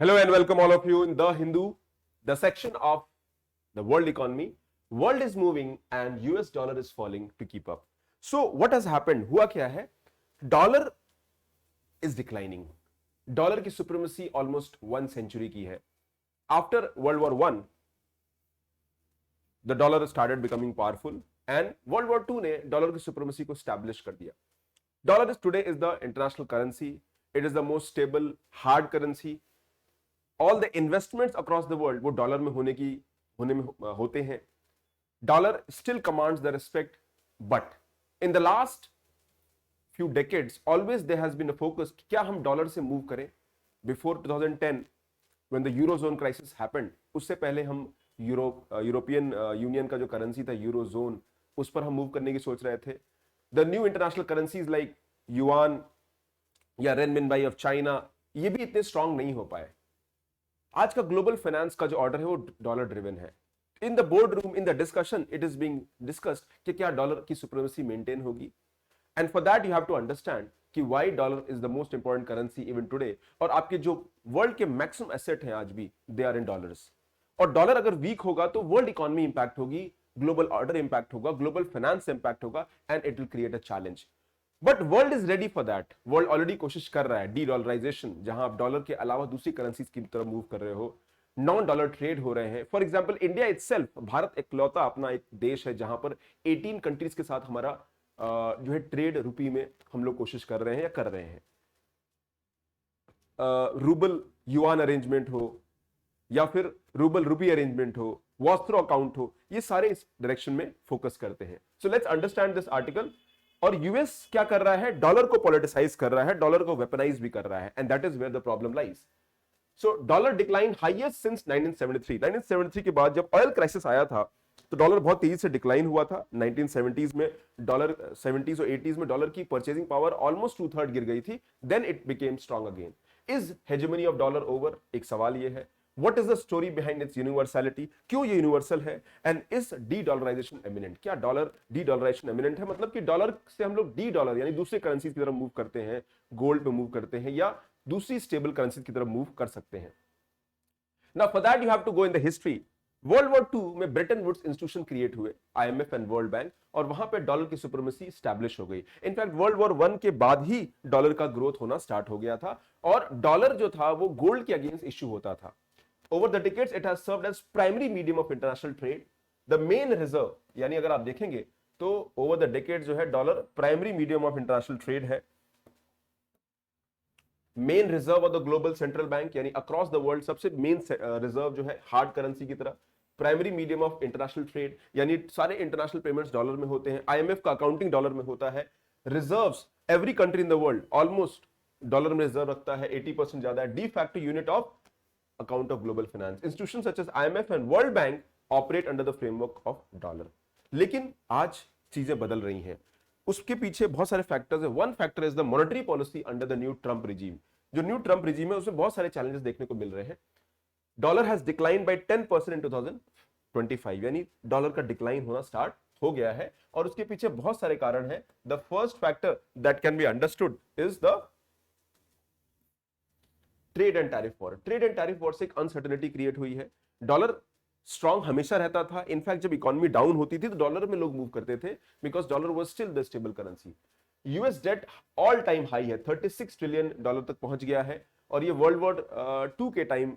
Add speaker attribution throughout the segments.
Speaker 1: Hello and welcome all of you in The Hindu, the section of the world economy. World is moving and US dollar is falling to keep up. So what has happened? हुआ क्या है? Dollar is declining. Dollar की supremacy almost 1 century की है. After World War I, the dollar started becoming powerful and World War II ने dollar की supremacy को establish कर दिया. Dollar is today is the international currency. It is the most stable, hard currency. All the investments across the world वो dollar में होने में होते हैं. Dollar still commands the respect, but in the last few decades always there has been a focus कि क्या हम dollar से मूव करें. Before 2010 when the eurozone crisis happened, उससे पहले हम यूरोपियन यूनियन का जो करेंसी था यूरोजोन, उस पर हम मूव करने की सोच रहे थे. The new international currencies like yuan या रेनमिनबाई ऑफ चाइना, ये भी इतने स्ट्रांग नहीं हो पाए. आज का ग्लोबल फाइनेंस का जो ऑर्डर है वो डॉलर ड्रिवन है. In the board room, in the discussion, it is being discussed कि क्या डॉलर की सुप्रीमेसी मेंटेन होगी. And for that you have to understand कि why dollar is the most important currency even today. और आपके जो world के maximum asset हैं आज भी, दे आर इन डॉलर्स. और डॉलर अगर वीक होगा तो वर्ल्ड इकोनॉमी इंपैक्ट होगी, ग्लोबल ऑर्डर इंपैक्ट होगा, ग्लोबल फाइनेंस इंपैक्ट होगा, and it will create a challenge. But world is ready for that. World already कोशिश कर रहा है डी डॉलराइजेशन, जहां आप डॉलर के अलावा दूसरी करेंसीज की तरफ मूव कर रहे हो. नॉन डॉलर ट्रेड हो रहे हैं. For example India itself, Bharat इकलौता अपना एक देश है जहां पर 18 कंट्रीज के साथ हमारा जो है ट्रेड रुपी में हम लोग कोशिश कर रहे हैं या कर रहे हैं. रूबल युआन अरेंजमेंट हो या फिर रूबल रुपी अरेंजमेंट हो, वॉस्त्रो अकाउंट हो, ये सारे इस डायरेक्शन में फोकस करते हैं. So let's understand this article. और यूएस क्या कर रहा है? डॉलर को पॉलिटिसाइज कर रहा है, डॉलर को वेपनाइज भी कर रहा है, and that is where the problem lies. So dollar decline highest since 1973. 1973 के बाद जब ऑयल क्राइसिस आया था तो डॉलर बहुत तेजी से डिक्लाइन हुआ था. 1970s में डॉलर, 70s और 80s में डॉलर की परचेजिंग पावर ऑलमोस्ट 2/3 गिर गई थी. Then it became strong again. Is hegemony of dollar over? एक सवाल ये है. What is the story behind its universality? क्यों ये यूनिवर्सल है? And is de dollarization eminent? क्या डॉलर डी डॉलराइजेशन एमिनेंट है? मतलब कि डॉलर से हम लोग डी डॉलर यानी दूसरे करेंसी की तरफ मूव करते हैं, गोल्ड पे मूव करते हैं, या दूसरी स्टेबल करेंसी की तरफ मूव कर सकते हैं. Now for that you have to go in the history. World war II में ब्रेटन वुड्स इंस्टीट्यूशन क्रिएट हुए, IMF एंड वर्ल्ड बैंक, और वहां पे डॉलर की सुप्रीमेसी स्टैब्लिश हो गई. इनफैक्ट वर्ल्ड वॉर I के बाद ही डॉलर का ग्रोथ होना स्टार्ट हो गया था, और डॉलर जो था वो गोल्ड के अगेंस्ट इश्यू होता था. Over the decades, it has served as primary medium of international trade. The main reserve, यानी अगर आप देखेंगे तो over the decades जो है dollar primary medium of international trade है. Main reserve of the global central bank, यानी across the world सबसे मेन रिजर्व जो है हार्ड करेंसी की तरह. Primary medium of international trade, यानी सारे इंटरनेशनल पेमेंट्स डॉलर में होते हैं. IMF का अकाउंटिंग डॉलर में होता है. Reserves, every country in the world almost dollar में रिजर्व रखता है, 80% ज्यादा है. De facto unit of account of global finance. Institutions such as IMF and World Bank operate under the framework of dollar. लेकिन आज चीजें बदल रही हैं. उसके पीछे बहुत सारे फैक्टर्स हैं. One factor is the monetary policy under the new Trump regime. जो न्यू ट्रम्प रिजीम है उसमें बहुत सारे चैलेंजेस देखने को मिल रहे हैं. डॉलर हैज डिक्लाइन बाय 10% इन 2025, यानी डॉलर का डिक्लाइन होना स्टार्ट हो गया है, और उसके पीछे बहुत सारे कारण हैं. The first factor that can be understood is the trade and tariff war. Trade and tariff war से एक अनसर्टेनिटी क्रिएट हुई है. डॉलर स्ट्रांग हमेशा रहता था. इनफैक्ट जब इकोनॉमी डाउन होती थी तो डॉलर में लोग मूव करते थे, because dollar was still the stable currency. US debt all time high है, $36 ट्रिलियन तक पहुंच गया है, और ये वर्ल्ड वॉर II के टाइम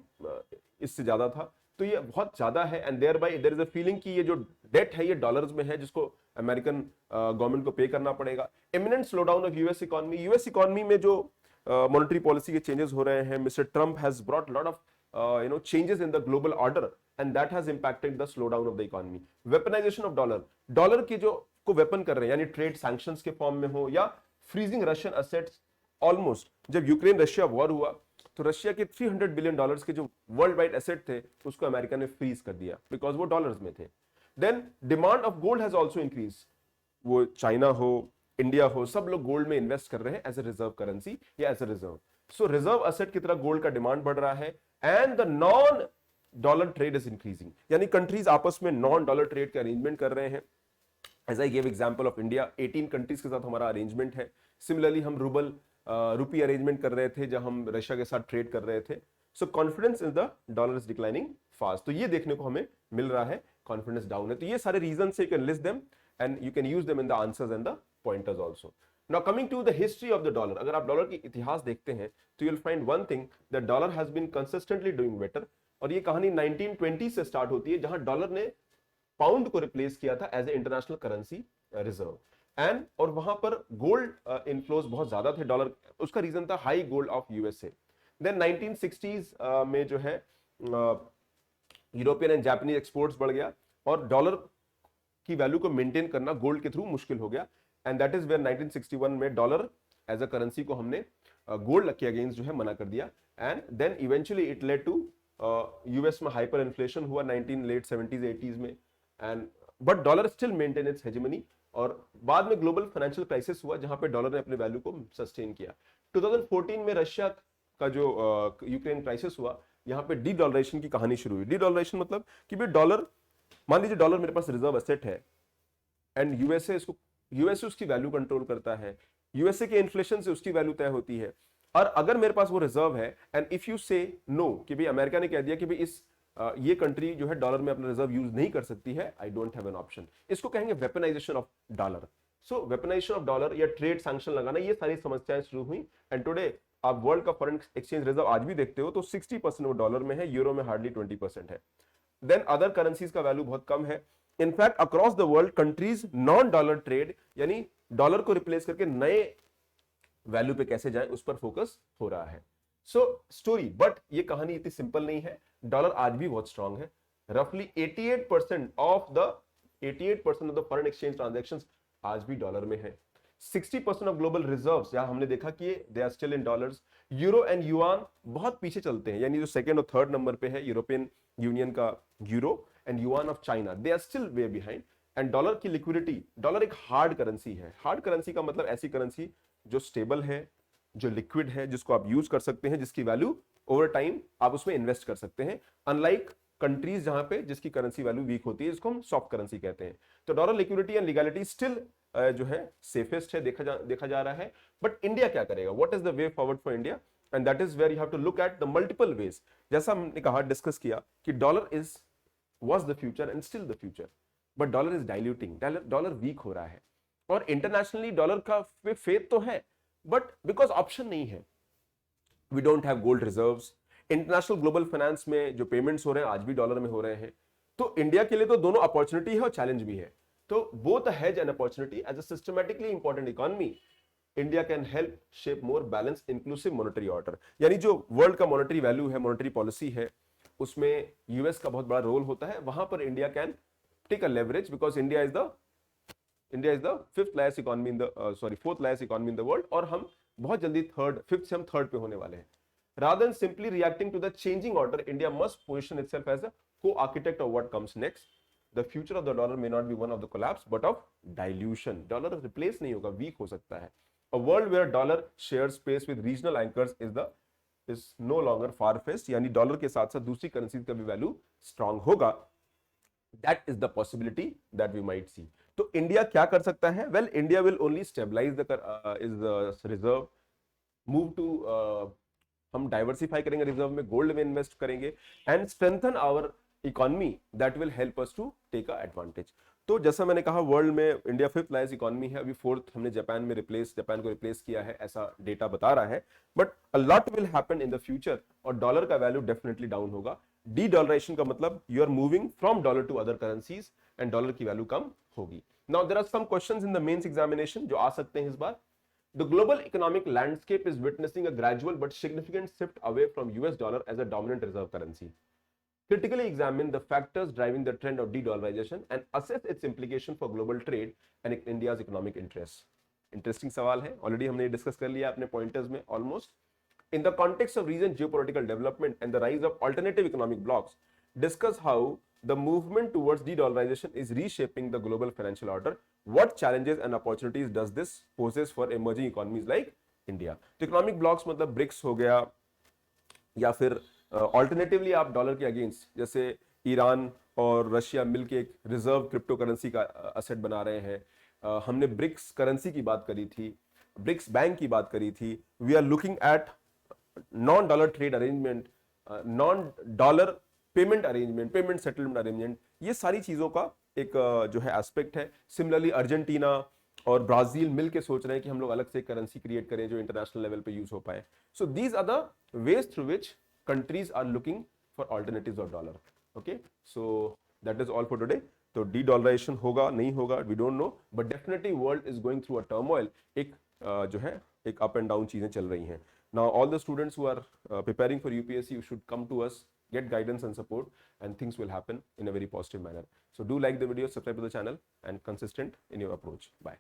Speaker 1: इससे ज्यादा था. तो ये बहुत ज्यादा है, and thereby there is a feeling कि ये जो डेट है ये डॉलर्स में है, जिसको अमेरिकन गवर्नमेंट को पे करना पड़ेगा. Imminent slow down of US economy. US economy में जो मॉनेटरी पॉलिसी के चेंजेस हो रहे हैं, mister Trump has brought lot of changes in the global order, and that has impacted the slow down of the economy. Weaponization of dollar. Dollar की जो को weapon कर रहे हैं, यानी ट्रेड सैंक्शंस के फॉर्म में हो या फ्रीजिंग रशियन असेट्स. ऑलमोस्ट जब यूक्रेन रशिया वॉर हुआ तो रशिया के $300 बिलियन के जो वर्ल्ड वाइड एसेट थे उसको अमेरिका ने फ्रीज कर दिया, बिकॉज वो डॉलर्स में थे. Then demand of gold has also increase. वो चाइना हो, इंडिया हो, सब लोग गोल्ड में इन्वेस्ट कर रहे हैं एज ए रिजर्व करेंसी या as a reserve. So reserve asset की तरह गोल्ड का डिमांड बढ़ रहा है, and the non dollar trade is increasing. यानी कंट्रीज आपस में नॉन डॉलर ट्रेड के अरेंजमेंट कर रहे हैं. As I give example of India, 18 countries के साथ हमारा अरेंजमेंट है. सिमिलरली हम रूबल रुपी अरेंजमेंट कर रहे थे जब हम रशिया के साथ ट्रेड कर रहे थे. सो confidence in the dollar is declining fast. तो ये देखने को हमें मिल रहा है, कॉन्फिडेंस डाउन है। तो ये सारे रीजन से you can list them and you can use them in the answers and the pointers also. Now coming to the history of the dollar, अगर आप डॉलर की इतिहास देखते हैं तो you will find one thing, the dollar has been consistently doing better. और ये कहानी 1920 से स्टार्ट होती है, जहां डॉलर ने पाउंड को रिप्लेस किया था as a international currency reserve and, और वहां पर गोल्ड इनफ्लोज बहुत ज्यादा थे डॉलर, उसका रीजन था high gold of USA. Then 1960s में जो है यूरोपियन एंड जापानीज एक्सपोर्ट्स बढ़ गया और डॉलर की वैल्यू को मेंटेन करना गोल्ड के थ्रू मुश्किल हो गया, एंड दैट इज वेयर 1961 में डॉलर एज अ करेंसी को हमने गोल्ड के अगेंस्ट जो है मना कर दिया, and then eventually it led to US में हाइपर इन्फ्लेशन हुआ 19 लेट 70s 80s में, and but dollar still maintain its hegemony. और बाद में ग्लोबल फाइनेंशियल क्राइसिस हुआ जहां पे डॉलर ने अपने वैल्यू को सस्टेन किया। 2014 में रशिया का जो यूक्रेन क्राइसिस हुआ, यहां पे डी डॉलरेशन की कहानी शुरू हुई। डी डॉलरेशन मतलब कि भाई डॉलर, मान लीजिए डॉलर मेरे पास रिजर्व एसेट है एंड यूएसए उसकी वैल्यू कंट्रोल करता है, यूएसए के इन्फ्लेशन से उसकी वैल्यू तय होती है। और अगर मेरे पास वो रिजर्व है एंड इफ यू से नो कि भाई अमेरिका ने कह दिया कि भाई ये कंट्री जो है डॉलर में अपना रिजर्व यूज नहीं कर सकती है, I don't have an option, इसको कहेंगे weaponisation of dollar. So weaponisation of dollar या ट्रेड सैंक्शन लगाना, ये सारी समस्याएं शुरू हुई। एंड टुडे आप वर्ल्ड का फॉरेन एक्सचेंज रिजर्व आज भी देखते हो तो 60% वो डॉलर में है, यूरो में हार्डली 20% है। देन अदर करेंसीज का वैल्यू बहुत कम है। In fact across the world countries non dollar trade, यानी डॉलर को रिप्लेस करके नए वैल्यू पे कैसे जाए उस पर फोकस हो रहा है। सो स्टोरी, बट ये कहानी इतनी सिंपल नहीं है। डॉलर आज भी बहुत स्ट्रांग है। रफली 88% of the foreign exchange transactions आज भी डॉलर में है। 60% ऑफ ग्लोबल रिजर्व्स, यहां हमने देखा कि they are still in dollars. Euro and yuan बहुत पीछे चलते हैं, यानी जो सेकंड और थर्ड नंबर पे है यूरोपियन यूनियन का euro and yuan of China, they are still way behind. And dollar की लिक्विडिटी, डॉलर एक हार्ड करेंसी है। हार्ड करेंसी का मतलब ऐसी करेंसी जो स्टेबल है, जो लिक्विड है, जिसको आप यूज कर सकते हैं, जिसकी वैल्यू ओवर टाइम आप उसमें इन्वेस्ट कर सकते हैं, अनलाइक कंट्रीज जहां पे जिसकी करेंसी वैल्यू वीक होती है, जिसको हम सॉफ्ट करेंसी कहते हैं। तो dollar liquidity and legality still जो है सेफेस्ट है, देखा जा रहा है। बट इंडिया क्या करेगा, what is the way forward for India, and that is where you have to look at the multiple ways. जैसा हमने कहा, डिस्कस किया कि dollar was the future and still the future, but dollar is diluting, dollar weak हो रहा है। और internationally dollar का फेथ तो है, बट बिकॉज ऑप्शन नहीं है, we don't have gold reserves. International global finance में जो पेमेंट्स हो रहे हैं आज भी डॉलर में हो रहे हैं। तो इंडिया के लिए तो दोनों अपॉर्चुनिटी है और चैलेंज भी है। तो both a hedge and opportunity. As a systematically important economy, India can help shape more balance inclusive monetary order, यानी जो वर्ल्ड का मॉनेटरी वैल्यू है, मॉनेटरी पॉलिसी है, उसमें यूएस का बहुत बड़ा रोल होता है। वहां पर India can take a leverage because India is the fourth largest economy in the world, और हम बहुत जल्दी फिफ्थ से हम थर्ड पे होने वाले हैं। Rather than simply reacting to the changing order, India must position itself as a co-architect of what comes next. The future of the dollar may not be one of the collapse but of dilution. Dollar replace नहीं होगा, weak हो सकता है। A world where dollar share space with regional anchors is no longer far fetched, यानी dollar के साथ साथ दूसरी करेंसीज का भी वैल्यू स्ट्रांग होगा। That is the possibility that we might see. तो इंडिया क्या कर सकता है? Well, India will only stabilize the reserve, move to, हम डाइवर्सिफाई करेंगे रिजर्व में, गोल्ड में इन्वेस्ट करेंगे and strengthen our economy, that will help us to take a advantage. तो जैसा मैंने कहा, वर्ल्ड में इंडिया फिफ्थ लार्जेस्ट इकोनॉमी है, अभी फोर्थ हमने जापान को रिप्लेस किया है, ऐसा डेटा बता रहा है। But a lot will happen in the future और डॉलर का वैल्यू डेफिनेटली डाउन होगा। डी डॉलराइजेशन का मतलब you are moving from dollar to other currencies and dollar की वैल्यू कम होगी। Now there are some questions in the mains examination जो आ सकते हैं इस बार। The global economic landscape is witnessing a gradual but significant shift away from US dollar as a dominant reserve currency. Critically examine the factors driving the trend of de-dollarization and assess its implication for global trade and India's economic interests. Interesting सवाल है, already हमने discuss कर लिया अपने pointers में almost. In the context of recent geopolitical development and the rise of alternative economic blocs, discuss how the movement towards de-dollarization is reshaping the global financial order. What challenges and opportunities does this poses for emerging economies like India? तो economic blocks मतलब BRICS हो गया, या फिर alternatively आप dollar के against जैसे Iran और रशिया मिलके एक रिजर्व क्रिप्टो करेंसी का असेट बना रहे हैं। हमने ब्रिक्स करेंसी की बात करी थी, ब्रिक्स बैंक की बात करी थी। We are looking at non dollar trade arrangement non dollar payment arrangement, payment settlement arrangement, ये सारी चीजों का एक जो है एस्पेक्ट है। सिमिलरली अर्जेंटीना और ब्राजील मिलके सोच रहे हैं कि हम लोग अलग से करेंसी क्रिएट करें जो इंटरनेशनल लेवल पे यूज हो पाए। So these are the ways through which countries are looking for alternatives of dollar. Okay, so that is all for today. तो डी डॉलराइजेशन होगा नहीं होगा we don't know, but definitely world is going through a turmoil. एक जो है एक up and down चीजें चल रही हैं। Now all the students who are preparing for UPSC, you should come to us, get guidance and support, and things will happen in a very positive manner. So do like the video, subscribe to the channel, and consistent in your approach. Bye.